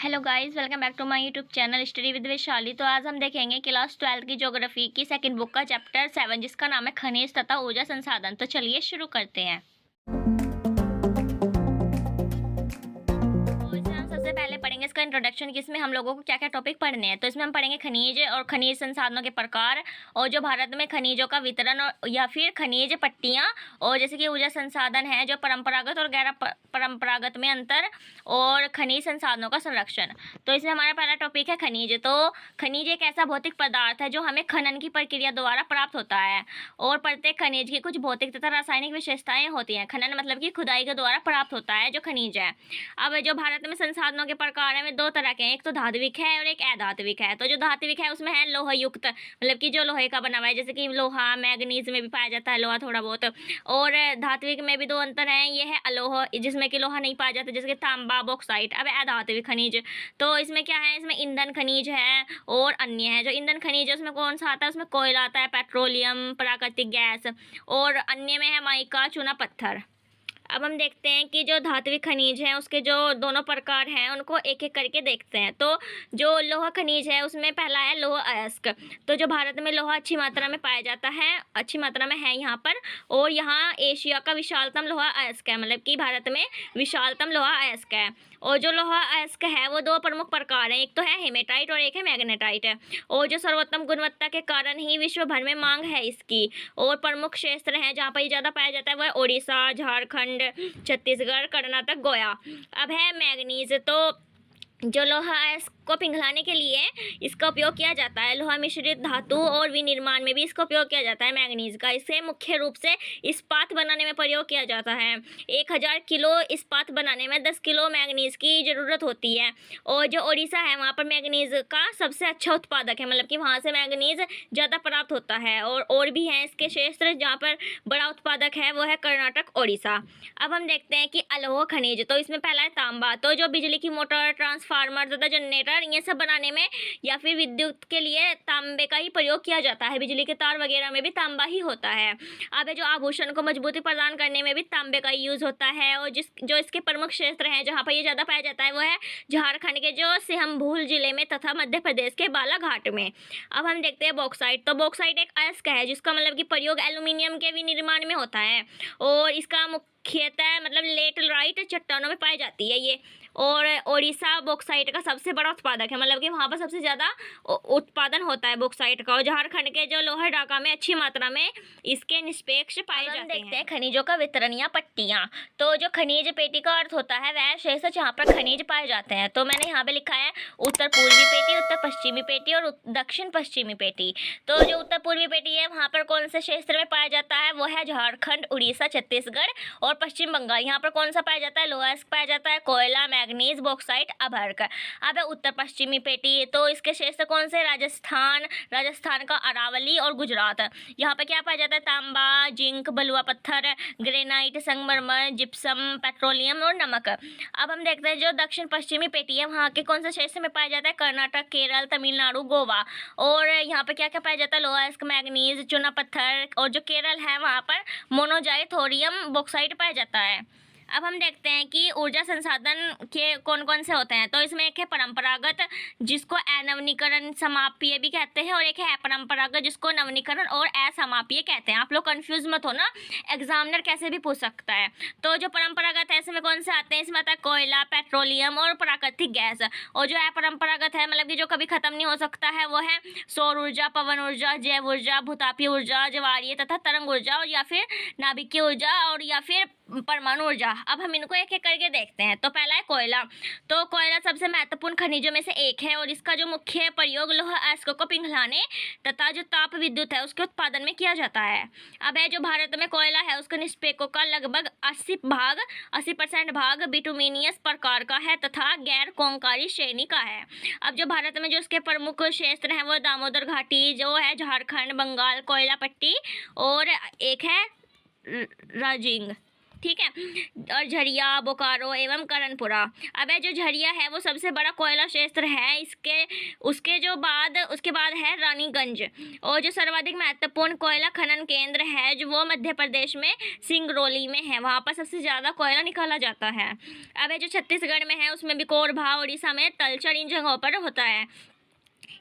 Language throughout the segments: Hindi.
Hello guys, welcome back to my YouTube channel study with Vaishali. तो आज हम देखेंगे क्लास 12 की ज्योग्राफी की सेकंड बुक का चैप्टर 7 जिसका नाम है खनिज तथा ऊर्जा संसाधन। तो चलिए शुरू करते हैं। तो इसमें हम सबसे पहले पढ़ेंगे इसका इंट्रोडक्शन कि इसमें हम लोगों को क्या क्या टॉपिक पढ़ने हैं। तो इसमें हम पढ़ेंगे खनिज और खनिज संसाधनों के प्रकार और जो भारत में खनिजों का वितरण और या फिर खनिज पट्टियाँ और जैसे कि ऊर्जा संसाधन है जो परंपरागत और गैर परंपरागत में अंतर और खनिज संसाधनों का संरक्षण। तो इसमें हमारा पहला टॉपिक है खनिज। तो खनिज एक ऐसा भौतिक पदार्थ है जो हमें खनन की प्रक्रिया द्वारा प्राप्त होता है और प्रत्येक खनिज की कुछ भौतिक तथा रासायनिक विशेषताएं होती हैं। खनन मतलब कि खुदाई के द्वारा प्राप्त होता है जो खनिज है। अब जो भारत में संसाधनों के प्रकार हैं वे दो तरह के हैं, एक तो धात्विक है और एक अधात्विक है। तो जो धात्विक है उसमें है लोह युक्त, मतलब कि जो लोहे का बना हुआ है, जैसे कि लोहा मैग्नीज में भी पाया जाता है लोहा थोड़ा बहुत। और धात्विक में भी दो अंतर हैं, ये है अलोह जिसमें कि लोहा नहीं पाया जाता, जैसे कि तांबा बॉक्साइट। अब अधात्विक खनिज, तो इसमें क्या है, इसमें ईंधन खनिज है और अन्य है। जो ईंधन खनिज है उसमें कौन सा आता है, उसमें कोयला आता है, पेट्रोलियम, प्राकृतिक गैस, और अन्य में है माइका चूना पत्थर। अब हम देखते हैं कि जो धात्विक खनिज हैं उसके जो दोनों प्रकार हैं उनको एक एक करके देखते हैं। तो जो लोहा खनिज है उसमें पहला है लोह अयस्क। तो जो भारत में लोहा अच्छी मात्रा में पाया जाता है, अच्छी मात्रा में है यहाँ पर, और यहाँ एशिया का विशालतम लोहा अयस्क है, मतलब कि भारत में विशालतम लोहा अयस्क है। और जो लोहा अयस्क है वो दो प्रमुख प्रकार हैं, एक तो है हेमेटाइट और एक है मैग्नेटाइट है। और जो सर्वोत्तम गुणवत्ता के कारण ही विश्व भर में मांग है इसकी। और प्रमुख क्षेत्र हैं जहाँ पर ये ज़्यादा पाया जाता है वो है उड़ीसा, झारखंड, छत्तीसगढ़, कर्नाटक, गोवा। अब है मैग्नीज। तो जो लोहा है इसको पिघलाने के लिए इसका उपयोग किया जाता है। लोहा मिश्रित धातु और विनिर्माण में भी इसका उपयोग किया जाता है मैग्नीज का। इसे मुख्य रूप से इस्पात बनाने में प्रयोग किया जाता है। 1000 किलो इस्पात बनाने में 10 किलो मैग्नीज की ज़रूरत होती है। और जो उड़ीसा है वहाँ पर मैग्नीज का सबसे अच्छा उत्पादक है, मतलब कि वहाँ से मैग्नीज ज़्यादा प्राप्त होता है। और भी हैं इसके क्षेत्र जहाँ पर बड़ा उत्पादक है वो है कर्नाटक, उड़ीसा। अब हम देखते हैं कि अलोह खनिज। तो इसमें पहला है तांबा। तो जो बिजली की मोटर, ट्रांसफार्मर तथा जनरेटर ये सब बनाने में या फिर विद्युत के लिए तांबे का ही प्रयोग किया जाता है। बिजली के तार वगैरह में भी तांबा ही होता है। अब जो आभूषण को मजबूती प्रदान करने में भी तांबे का ही यूज होता है। और जो इसके प्रमुख क्षेत्र हैं जहाँ पर ये ज़्यादा पाया जाता है वो है झारखंड के जो सिहंभूल जिले में तथा मध्य प्रदेश के बालाघाट में। अब हम देखते हैं बॉक्साइट। तो बॉक्साइट एक अयस्क है जिसका मतलब कि प्रयोग एल्यूमिनियम के विनिर्माण में होता है और इसका मुख्यतः मतलब लेटराइट चट्टानों में पाई जाती है ये। और ओडिशा बॉक्साइट का सबसे बड़ा उत्पादक है, मतलब कि वहाँ पर सबसे ज़्यादा उत्पादन होता है बॉक्साइट का। और झारखंड के जो लोहरदगा में अच्छी मात्रा में इसके निष्पेक्ष पाए जाते हैं। देखते हैं खनिजों का वितरण या पट्टियाँ। तो जो खनिज पेटी का अर्थ होता है वह क्षेत्र जहाँ पर खनिज पाए जाते हैं। तो मैंने यहाँ पे लिखा है उत्तर पूर्वी पेटी, उत्तर पश्चिमी पेटी और दक्षिण पश्चिमी पेटी। तो जो उत्तर पूर्वी पेटी है वहाँ पर कौन से क्षेत्र में पाया जाता है वो है झारखंड, उड़ीसा, छत्तीसगढ़ और पश्चिम बंगाल। यहाँ पर कौन सा पाया जाता है, लोहा अयस्क पाया जाता है, कोयला, मैग्नीज, बॉक्साइट, अभ्रक। अब है उत्तर पश्चिमी पेटी। तो इसके क्षेत्र कौन से, राजस्थान का अरावली और गुजरात। यहाँ पर क्या पाया जाता है, तांबा, जिंक, बलुआ पत्थर, ग्रेनाइट, संगमरमर, जिप्सम, पेट्रोलियम और नमक। अब हम देखते हैं जो दक्षिण पश्चिमी पेटी है वहाँ के कौन से क्षेत्र में पाया जाता है, कर्नाटक, केरल, तमिलनाडु, गोवा। और यहाँ पर क्या क्या पाया जाता है, लोहा अयस्क, मैग्नीज, चूना पत्थर। और जो केरल है वहाँ पर मोनोजाइट, थोरियम, बॉक्साइट पाया जाता है। अब हम देखते हैं कि ऊर्जा संसाधन के कौन कौन से होते हैं। तो इसमें एक है परंपरागत जिसको अनवनीकरण समापीय भी कहते हैं, और एक है अपरंपरागत जिसको नवनीकरण और असमापीय कहते हैं। आप लोग कंफ्यूज मत हो ना, एग्जामिनर कैसे भी पूछ सकता है। तो जो परंपरागत है इसमें कौन से आते हैं, इसमें आता है कोयला, पेट्रोलियम और प्राकृतिक गैस। और जो अपरंपरागत है मतलब कि जो कभी खत्म नहीं हो सकता है वो है सौर ऊर्जा, पवन ऊर्जा, जैव ऊर्जा, भूतापीय ऊर्जा, ज्वारीय तथा तरंग ऊर्जा, और या फिर नाभिकीय ऊर्जा, और या फिर परमाणु ऊर्जा। अब हम इनको एक एक करके देखते हैं। तो पहला है कोयला। तो कोयला सबसे महत्वपूर्ण खनिजों में से एक है और इसका जो मुख्य प्रयोग लोहा अयस्क को पिघलाने तथा जो ताप विद्युत है उसके उत्पादन में किया जाता है। अब है जो भारत में कोयला है उसके निष्पेकों का लगभग 80% भाग बिटुमिनियस प्रकार का है तथा गैर कोंकारी श्रेणी का है। अब जो भारत में जो उसके प्रमुख क्षेत्र हैं वो दामोदर घाटी जो है झारखंड, बंगाल, कोयला पट्टी, और एक है राजिंग। ठीक है, और झरिया, बोकारो एवं करणपुरा। अब ये जो झरिया है वो सबसे बड़ा कोयला क्षेत्र है। उसके बाद है रानीगंज, और जो सर्वाधिक महत्वपूर्ण कोयला खनन केंद्र है जो वो मध्य प्रदेश में सिंगरौली में है, वहाँ पर सबसे ज़्यादा कोयला निकाला जाता है। अब ये जो छत्तीसगढ़ में है उसमें भी कोरबा, उड़ीसा में तलचर, इन जगहों पर होता है।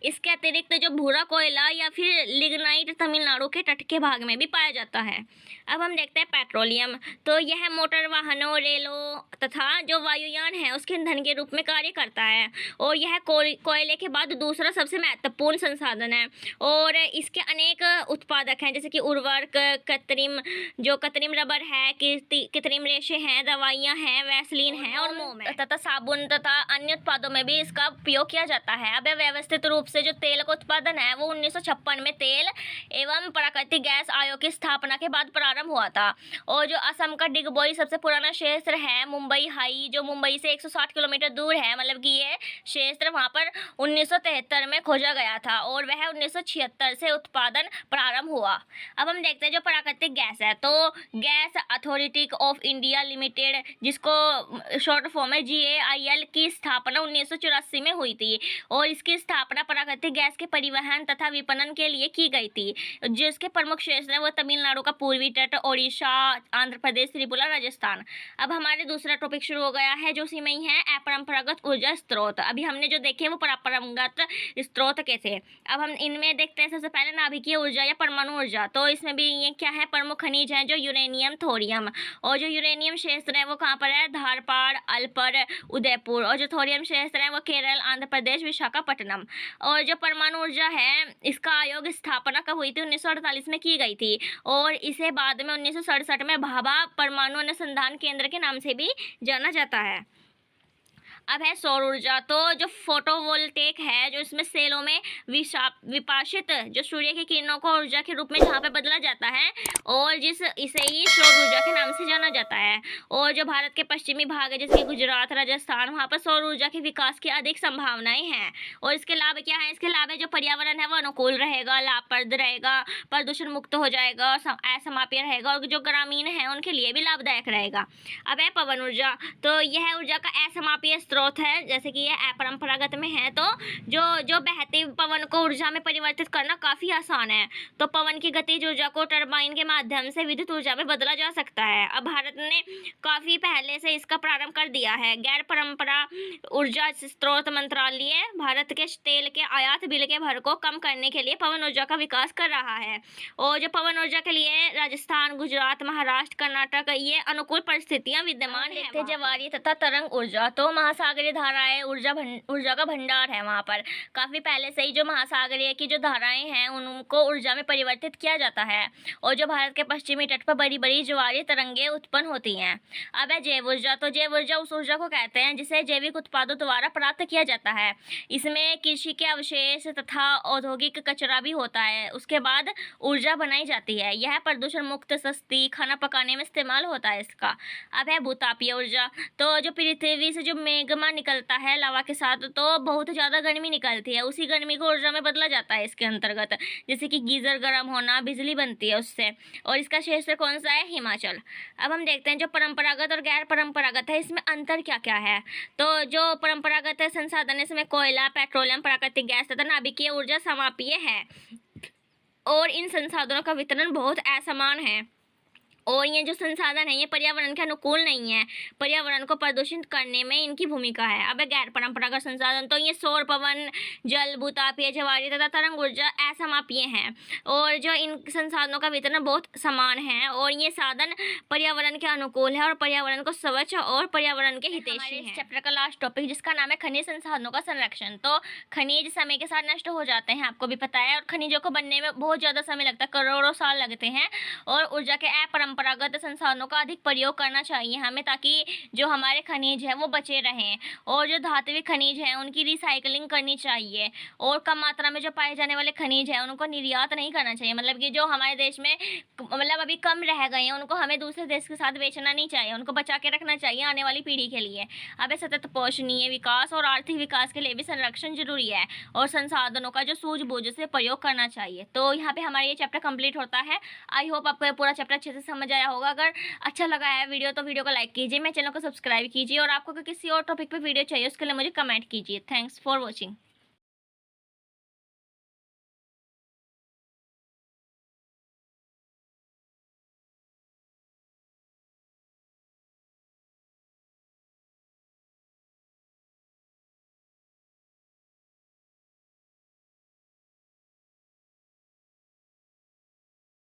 इसके अतिरिक्त जो भूरा कोयला या फिर लिग्नाइट तमिलनाडु के तट के भाग में भी पाया जाता है। अब हम देखते हैं पेट्रोलियम। तो यह मोटर वाहनों, रेलों तथा जो वायुयान है उसके ईंधन के रूप में कार्य करता है, और यह कोयले के बाद दूसरा सबसे महत्वपूर्ण संसाधन है। और इसके अनेक उत्पादक हैं, जैसे कि उर्वरक, कृत्रिम रबर है, कृत्रिम रेशे हैं, दवाइयाँ हैं, वैसलीन है और मोम है, तथा साबुन तथा अन्य उत्पादों में भी इसका उपयोग किया जाता है। अब व्यवस्थित रूप से जो तेल का उत्पादन है वो 1956 में तेल एवं प्राकृतिक गैस आयोग की स्थापना के बाद प्रारंभ हुआ था। और जो असम का डिगबोई सबसे पुराना क्षेत्र है, मुंबई हाई, जो मुंबई से 160 किलोमीटर दूर है, मतलब कि ये क्षेत्र वहाँ पर 1973 में खोजा गया था और वह 1976 से उत्पादन प्रारंभ हुआ। अब हम देखते हैं जो प्राकृतिक गैस है, तो gas authority of India limited, जिसको शॉर्ट फॉर्म है GAIL, की स्थापना 1984 में हुई थी, और इसकी स्थापना प्राकृतिक गैस के परिवहन तथा विपणन के लिए की गई थी। जिसके प्रमुख क्षेत्र है वो तमिलनाडु का पूर्वी तट, ओडिशा, आंध्र प्रदेश, त्रिपुरा, राजस्थान। अब हमारे दूसरा टॉपिक शुरू हो गया है जो उसी में ही है, अपरंपरागत ऊर्जा स्रोत। अभी हमने जो देखे वो परंपरागत स्रोत के थे। अब हम इनमें देखते हैं सबसे पहले नाभिकीय ऊर्जा या परमाणु ऊर्जा। तो इसमें भी ये क्या है, प्रमुख खनिज है जो यूरेनियम, थोरियम। और जो यूरेनियम क्षेत्र है वो कहाँ पर है, धारपाड़, अलपर, उदयपुर। और जो थोरियम क्षेत्र है वो केरल, आंध्र प्रदेश, विशाखापट्टनम। और जो परमाणु ऊर्जा है इसका आयोग स्थापना कब हुई थी, 1948 में की गई थी, और इसे बाद में 1967 में भाभा परमाणु अनुसंधान केंद्र के नाम से भी जाना जाता है। अब है सौर ऊर्जा। तो जो फोटोवोल्टेक है, जो इसमें सेलों में विपाशित जो सूर्य की किरणों को ऊर्जा के रूप में जहाँ पे बदला जाता है, और इसे ही सौर ऊर्जा के नाम से जाना जाता है। और जो भारत के पश्चिमी भाग है जैसे गुजरात, राजस्थान, वहाँ पर सौर ऊर्जा के विकास की अधिक संभावनाएं हैं। और इसके लाभ क्या है, इसके लाभ है जो पर्यावरण है वो अनुकूल रहेगा, लाभप्रद रहेगा, प्रदूषण मुक्त हो जाएगा, असमाप्य रहेगा, और जो ग्रामीण है उनके लिए भी लाभदायक रहेगा। अब है पवन ऊर्जा। तो यह ऊर्जा का असमाप्य स्रोत है, जैसे कि यह अपरंपरागत में है। तो जो बहते पवन को ऊर्जा में परिवर्तित करना काफ़ी आसान है। तो पवन की गतिज ऊर्जा को टरबाइन के माध्यम से विद्युत ऊर्जा में बदला जा सकता है। अब भारत ने काफ़ी पहले से इसका प्रारंभ कर दिया है। गैर परंपरा ऊर्जा स्रोत मंत्रालय भारत के तेल के आयात बिल के भर को कम करने के लिए पवन ऊर्जा का विकास कर रहा है। और जो पवन ऊर्जा के लिए राजस्थान, गुजरात, महाराष्ट्र, कर्नाटक, ये अनुकूल परिस्थितियाँ विद्यमान है। जवारी तथा तरंग ऊर्जा। तो महासागरीय धाराएं ऊर्जा का भंडार है। वहाँ पर काफ़ी पहले से ही जो महासागरीय की जो धाराएं हैं उनको ऊर्जा में परिवर्तित किया जाता है, और जो भारत के पश्चिमी तट पर बड़ी बड़ी ज्वारीय तरंगें उत्पन्न होती हैं। अब है जैव ऊर्जा। तो जैव ऊर्जा उस ऊर्जा को कहते हैं जिसे जैविक उत्पादों द्वारा प्राप्त किया जाता है। इसमें कृषि के अवशेष तथा औद्योगिक कचरा भी होता है, उसके बाद ऊर्जा बनाई जाती है। यह प्रदूषण मुक्त, सस्ती, खाना पकाने में इस्तेमाल होता है इसका। अब है भूतापीय ऊर्जा। तो जो पृथ्वी से जो मेग्मा निकलता है लावा के साथ, तो बहुत ज़्यादा गर्मी निकलती है, उसी गर्मी को ऊर्जा में बदला जाता है इसके अंतर्गत। जैसे कि गीजर गर्म होना, बिजली बनती है उससे। और इसका क्षेत्र कौन सा है, हिमाचल। अब हम देखते हैं जो परंपरागत और गैर परंपरागत है इसमें अंतर क्या क्या है। तो जो परंपरागत संसाधन है इसमें कोयला, पेट्रोलियम, प्राकृतिक गैस तथा नाभिकीय ऊर्जा समाप्य है, और इन संसाधनों का वितरण बहुत असमान है। और ये जो संसाधन है ये पर्यावरण के अनुकूल नहीं है, पर्यावरण को प्रदूषित करने में इनकी भूमिका है। अब गैर परंपरागत संसाधन। तो ये सौर, पवन, जल, भूतापीय, ज्वारीय तथा तरंग ऊर्जा असमाप्य हैं, और जो इन संसाधनों का वितरण बहुत समान है, और ये साधन पर्यावरण के अनुकूल है और पर्यावरण को स्वच्छ और पर्यावरण के हितैषी है। चैप्टर का लास्ट टॉपिक जिसका नाम है खनिज संसाधनों का संरक्षण। तो खनिज समय के साथ नष्ट हो जाते हैं, आपको भी पता है, और खनिजों को बनने में बहुत ज़्यादा समय लगता है, करोड़ों साल लगते हैं। और ऊर्जा के परंपरागत संसाधनों का अधिक प्रयोग करना चाहिए हमें, ताकि जो हमारे खनिज हैं वो बचे रहें। और जो धात्विक खनिज हैं उनकी रिसाइकलिंग करनी चाहिए, और कम मात्रा में जो पाए जाने वाले खनिज हैं उनको निर्यात नहीं करना चाहिए। मतलब कि जो हमारे देश में मतलब अभी कम रह गए हैं उनको हमें दूसरे देश के साथ बेचना नहीं चाहिए, उनको बचा के रखना चाहिए आने वाली पीढ़ी के लिए। अब सतत पोषणीय विकास और आर्थिक विकास के लिए भी संरक्षण जरूरी है, और संसाधनों का जो सूझबूझ से प्रयोग करना चाहिए। तो यहाँ पे हमारा ये चैप्टर कंप्लीट होता है। आई होप आपको पूरा चैप्टर अच्छे से समझ समझ आया होगा। अगर अच्छा लगा है वीडियो तो वीडियो को लाइक कीजिए, मेरे चैनल को सब्सक्राइब कीजिए और आपको अगर किसी और टॉपिक पे वीडियो चाहिए उसके लिए मुझे कमेंट कीजिए। Thanks for watching.